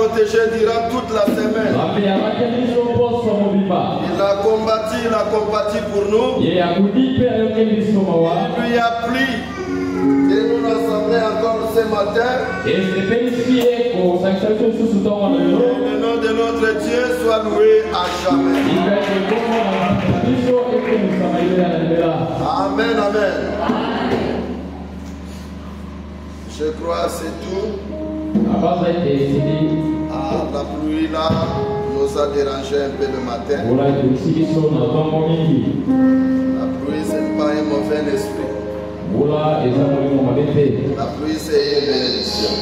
protégé durant toute la semaine. Il a combattu, il a combattu pour nous. Il lui a plu de nous rassembler encore ce matin. Et le nom de notre Dieu soit loué à jamais. Amen, amen. Je crois que c'est tout. La pluie là nous a dérangé un peu le matin. La pluie, ce n'est pas un mauvais esprit. La pluie, c'est une bénédiction.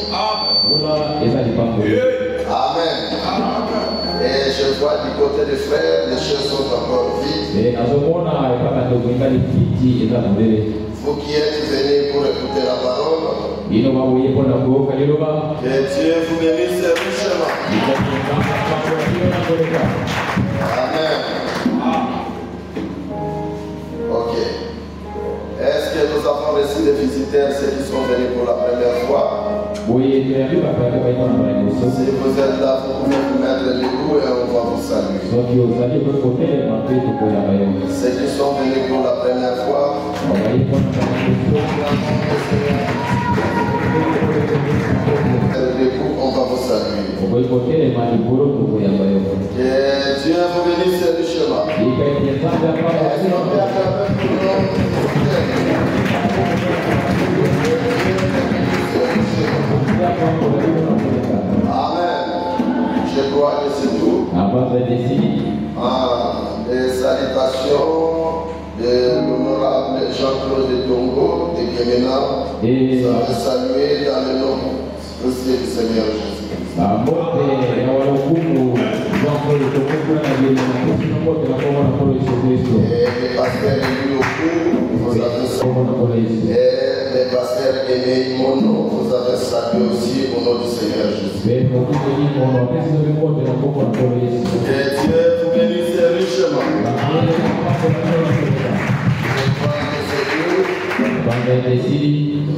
Amen. Et je vois du côté des frères, les choses sont encore vides. Vous qui êtes venus pour écouter la parole, que Dieu vous bénisse richement. Amen. Ok. Est-ce que nous avons reçu des visiteurs, ceux qui sont venus pour la première fois? Si vous êtes là, vous pouvez vous mettre debout et on va vous saluer. Ceux qui sont venus pour la première fois, on va vous saluer. Que Dieu vous bénisse richement. Amen. Je crois que c'est tout. Des salutations de l'honorable Jean-Claude Tongo de Guémena. Saluer dans le nom du Seigneur Jésus. Et le pasteur vous avez salué. Et le pasteur Aimé Mono, vous avez salué aussi au nom du Seigneur Jésus. Que Dieu vous bénisse richement.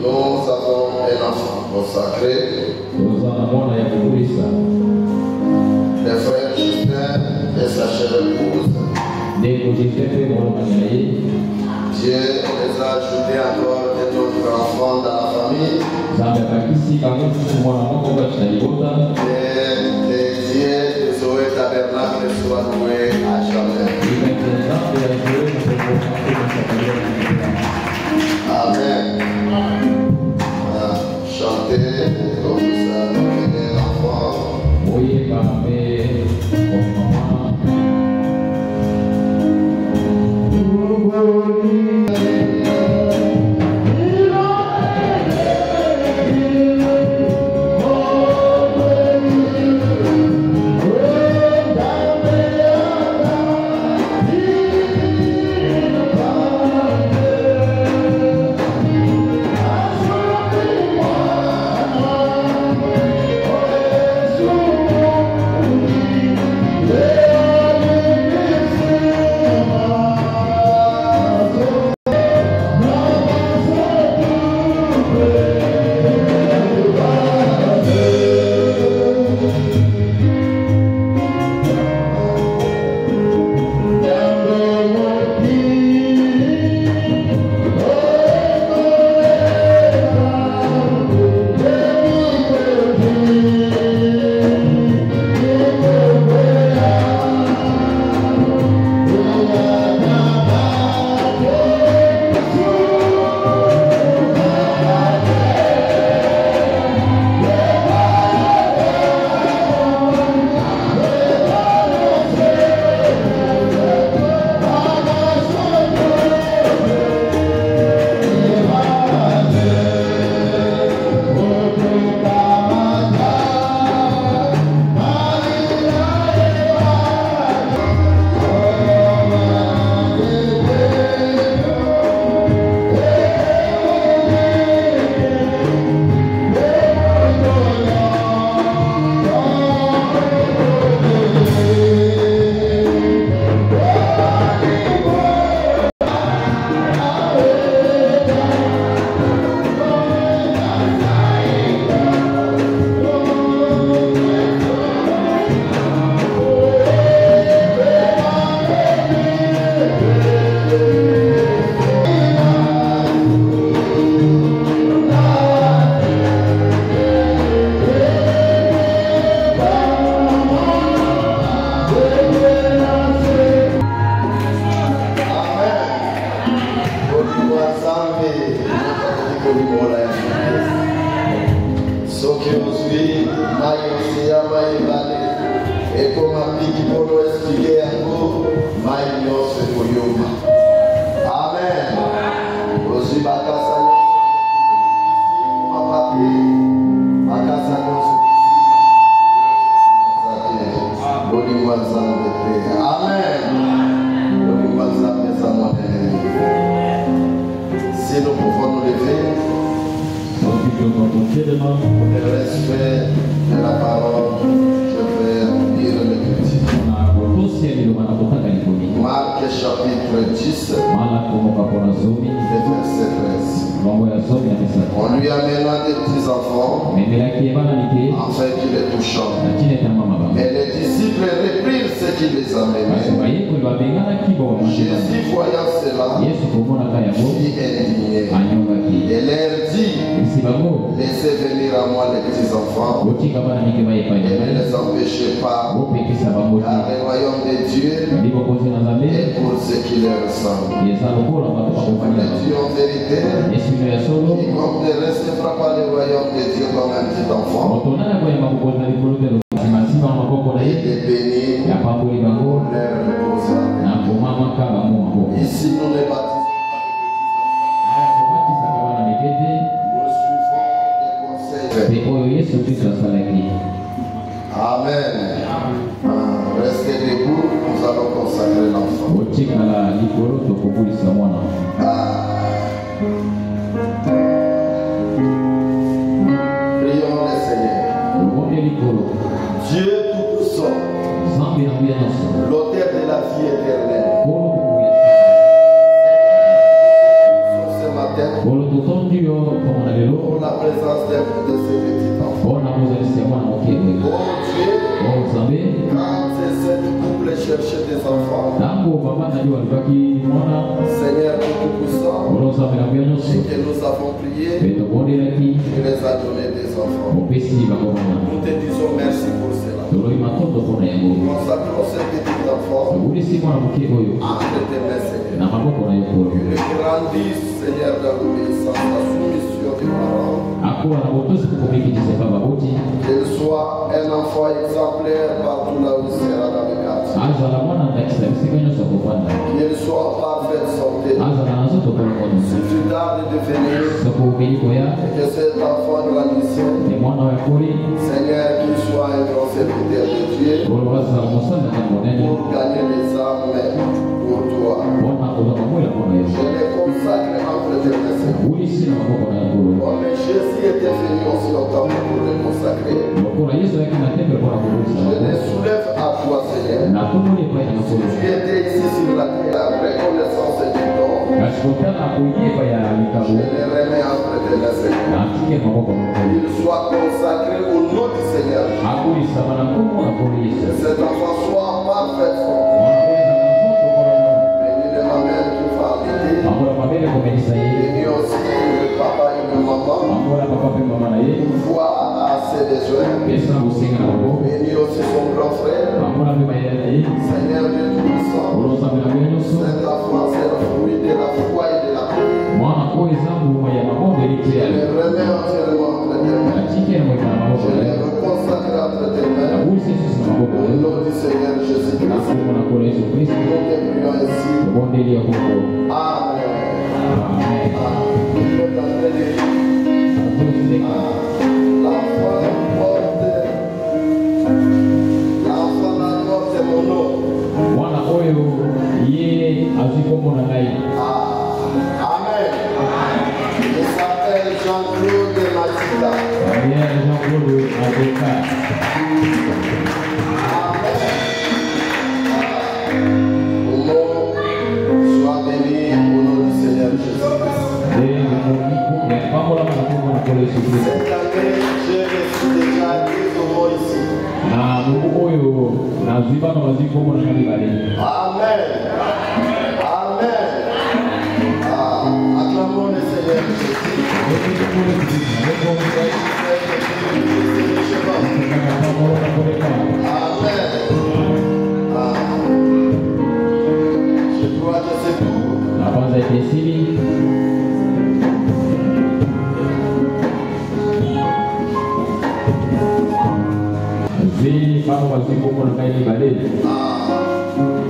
Nous avons un enfant consacré. Le frère Justin et sa chère épouse. Dieu les a ajoutés encore d'autres enfants dans la famille. Et Dieu de Zoé Tabernacle soit loué à jamais. Amen. Chantez comme ça, les enfants.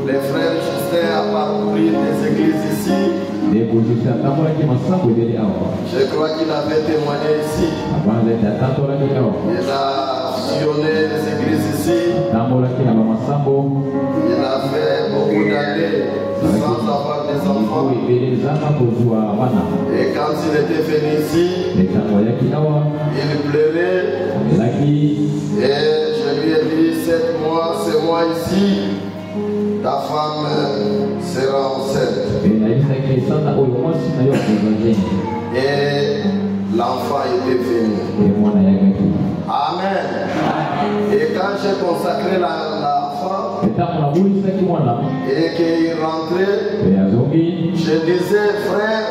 Les frères Justin a parcouru des églises ici. Je crois qu'il avait témoigné ici. Il a sillonné les églises ici. Il a fait beaucoup d'années sans avoir des enfants. Et quand il était venu ici, il pleurait. Et je lui ai dit, 7 mois, c'est moi ici. Ta femme sera enceinte. Et l'enfant était venu. Amen. Et quand j'ai consacré l'enfant et qu'il rentrait, je disais, frère,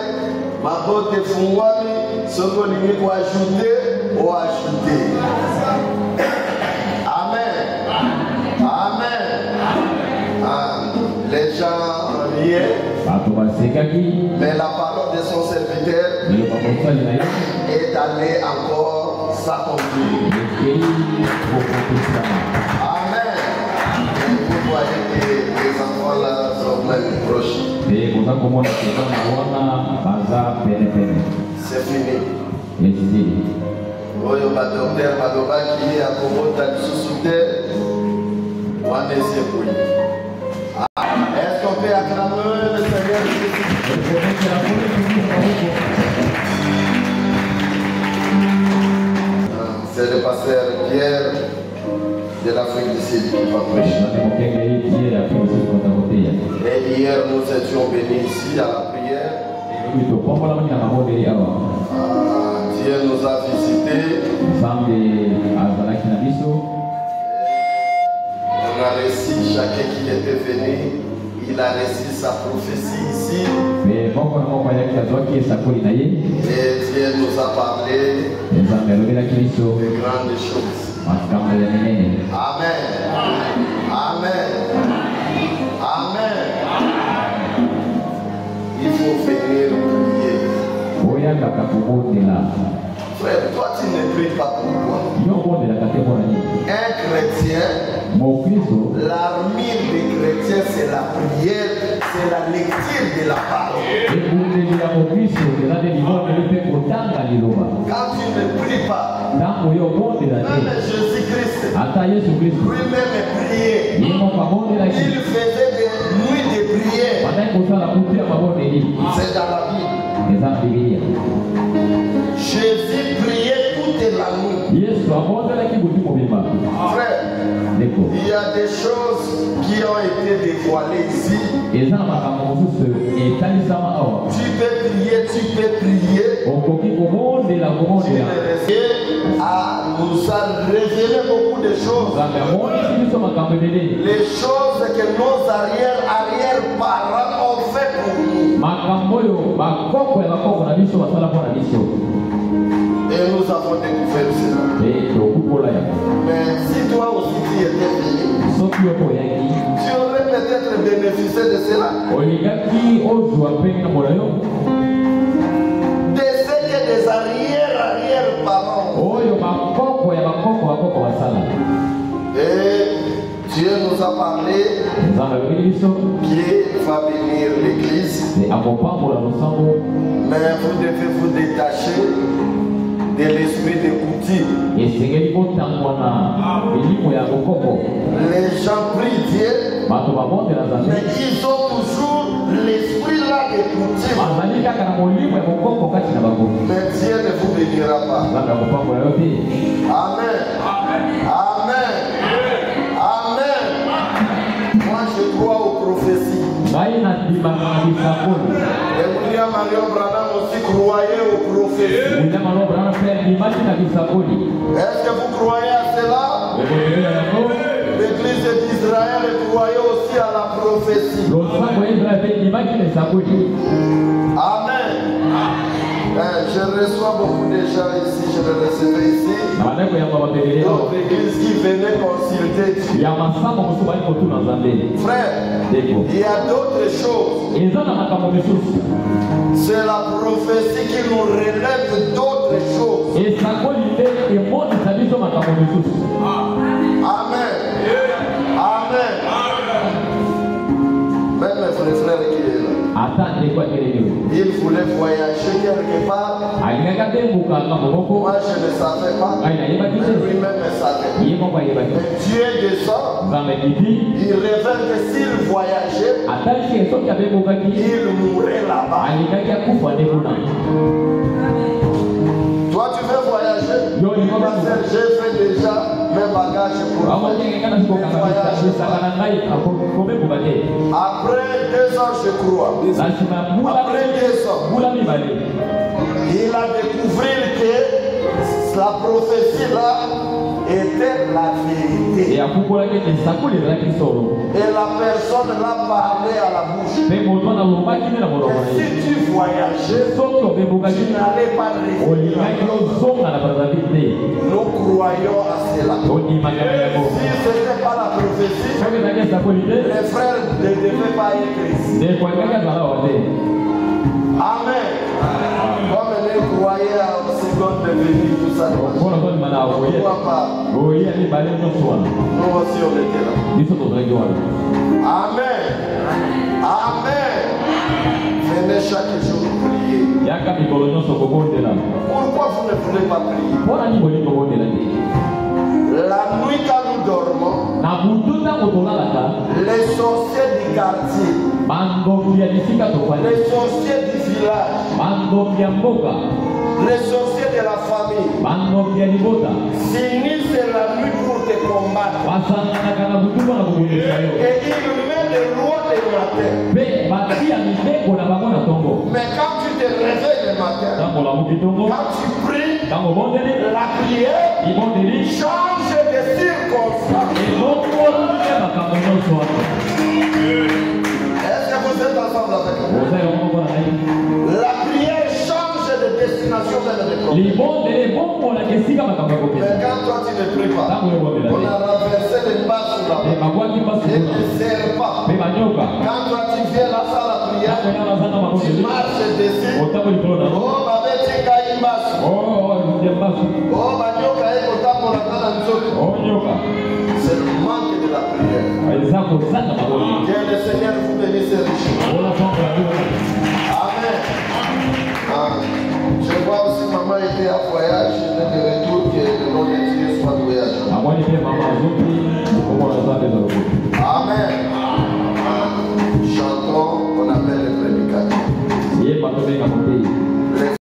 ma botte est fouillée, ce qu'on lui doit ajouter ou ajouter. Amen. Amen. Les gens riaient, mais la parole de son serviteur est allée encore s'accomplir. Amen. Et vous voyez que les enfants là sont même proches. C'est fini. Oyo ba docteur balobaki akobota lisusu te wana esekoli. Est-ce qu'on peut acclamer le Seigneur Jésus? C'est le pasteur Pierre de l'Afrique du Sud qui va prêcher. Et hier nous étions bénis ici à la prière. Dieu nous a visités. On a reçu chacun qui était venu. Il a reçu sa prophétie ici. Et Dieu nous a parlé de grandes choses. Amen. Amen. Amen. Il faut venir prier. Frère, toi tu ne pries pas pour toi. Un chrétien, l'armure des chrétiens c'est la prière, c'est la lecture de la parole. Quand tu ne pries pas, même Jésus-Christ lui-même priait. Il faisait des nuits de prière. C'est dans la Bible. Jésus priait toute la nuit. Frère, il y a des choses qui ont été dévoilées ici. Tu peux prier. Nous a révélé beaucoup de choses. Les choses que nos arrière-parents ont fait pour nous. Et nous avons découvert cela. Mais si toi aussi tu étais venu, tu aurais peut-être bénéficié de cela. De ce que des arrière-parents. Et Dieu nous a parlé qu'il va venir l'église. Mais vous devez vous détacher de l'esprit de coutume. Les gens prient Dieu, mais ils ont toujours l'esprit là de coutume. Mais Dieu ne vous bénira pas. Amen. Amen. Amen. Moi je crois aux prophéties. Et William Marion Branham aussi croyait aux prophéties. Est-ce que vous croyez à cela? L'église d'Israël croyait aussi à la prophétie. Amen. Je reçois beaucoup de gens ici, je les recevais ici. D'autres églises qui venaient consulter Dieu. Frère, il y a d'autres choses. C'est la prophétie qui nous relève d'autres choses. Amen. Amen. Il voulait voyager quelque part. Moi, je ne savais pas. Mais lui-même ne savait. Mais Dieu descend. Il révèle que s'il voyageait, il mourrait là-bas. Toi, tu veux voyager? J'ai fait déjà mes bagages pour voyager. Après 2 ans, je crois. Après 2 ans, il a découvert que la prophétie là était la vérité. Et la personne l'a parlé à la bouche. Et si tu voyageais, tu n'allais pas rester. Nous croyons à cela. Si ce n'était pas la prophétie, les frères ne devaient pas être ici. Amen. Comme les croyait en seconde de venue, tout ça. Pourquoi pas? Nous aussi on était là. Amen. Amen. Venez chaque jour prier. Pourquoi vous ne voulez pas prier? La nuit quand nous dormons, les sorciers du quartier, les sorciers du village, les sorciers de la famille s'unissent la nuit pour te combattre. Et ils mettent les lois du matin. Mais quand tu te réveilles le matin, quand tu pries, la prière change de circonstances. Est-ce que vous êtes ensemble avec moi? La prière change de destination vers le problème. Mais quand toi tu ne pries pas, on a renversé les masses là-bas. Et les serpents. Quand toi tu viens là sans la prière, tu marches dessus. Oh, ma bête, tu as une masse. Oh, manioka est content pour la c'est le manque de la prière. Que le Seigneur vous bénisse richement. Amen. Je vois aussi maman était à voyage, de retour, que le nom de Dieu soit loué à jamais. Amen.